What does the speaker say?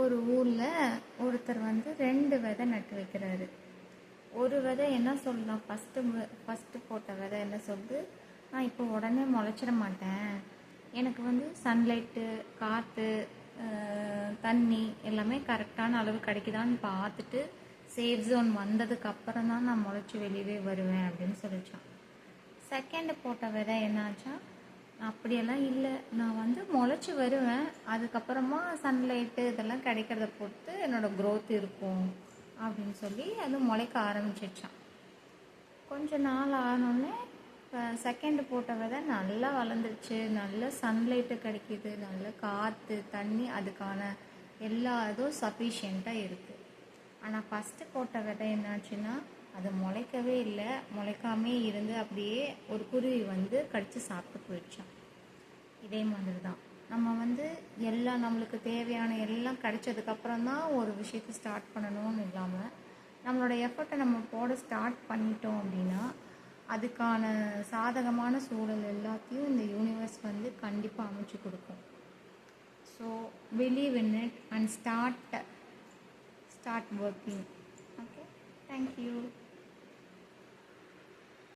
ஒரு ஊரில் ஒருத்தர் வந்து 2 விதை நட்டு வைக்கிறாரு. ஒரு விதை என்ன சொல்லலாம், ஃபஸ்ட்டு போட்ட விதை என்ன சொல்லுது, நான் இப்போ உடனே முளைச்சிட மாட்டேன், எனக்கு வந்து சன்லைட்டு, காற்று, தண்ணி எல்லாமே கரெக்டான அளவு கிடைக்குதான்னு பார்த்துட்டு சேஃப் ஜோன் வந்ததுக்கு அப்புறம் தான் நான் முளைச்சி வெளியே வருவேன் அப்படின்னு சொல்லிச்சான். செகண்டு போட்ட விதை என்னாச்சா, அப்படியெல்லாம் இல்லை, நான் வந்து முளைச்சி வருவேன், அதுக்கப்புறமா சன்லைட்டு இதெல்லாம் கிடைக்கிறத பொறுத்து என்னோடய க்ரோத் இருக்கும் அப்படின்னு சொல்லி அது முளைக்க ஆரம்பிச்சிடுச்சான். கொஞ்ச நாள் ஆனோடனே செகண்டு போட்ட விதை நல்லா வளர்ந்துருச்சு, நல்ல சன்லைட்டு கிடைக்கிது, நல்ல காற்று, தண்ணி, அதுக்கான எல்லா இதுவும் சஃபிஷியண்ட்டாக இருக்குது. ஆனால் ஃபஸ்ட்டு போட்ட விதை என்னாச்சுன்னா அது முளைக்கவே இல்லை, முளைக்காமே இருந்து அப்படியே ஒரு குருவி வந்து கடித்து சாப்பிட்டு போயிடுச்சான். இதே மாதிரி தான் நம்ம வந்து எல்லாம் நம்மளுக்கு தேவையான எல்லாம் கிடைச்சதுக்கப்புறம் தான் ஒரு விஷயத்தை ஸ்டார்ட் பண்ணணும்னு இல்லாமல் நம்மளோட எஃபர்ட்டை நம்ம போட ஸ்டார்ட் பண்ணிட்டோம் அப்படின்னா அதுக்கான சாதகமான சூழல் எல்லாத்தையும் இந்த யூனிவர்ஸ் வந்து கண்டிப்பாக அமைச்சு கொடுக்கும். So believe in it and start working. Okay, thank you.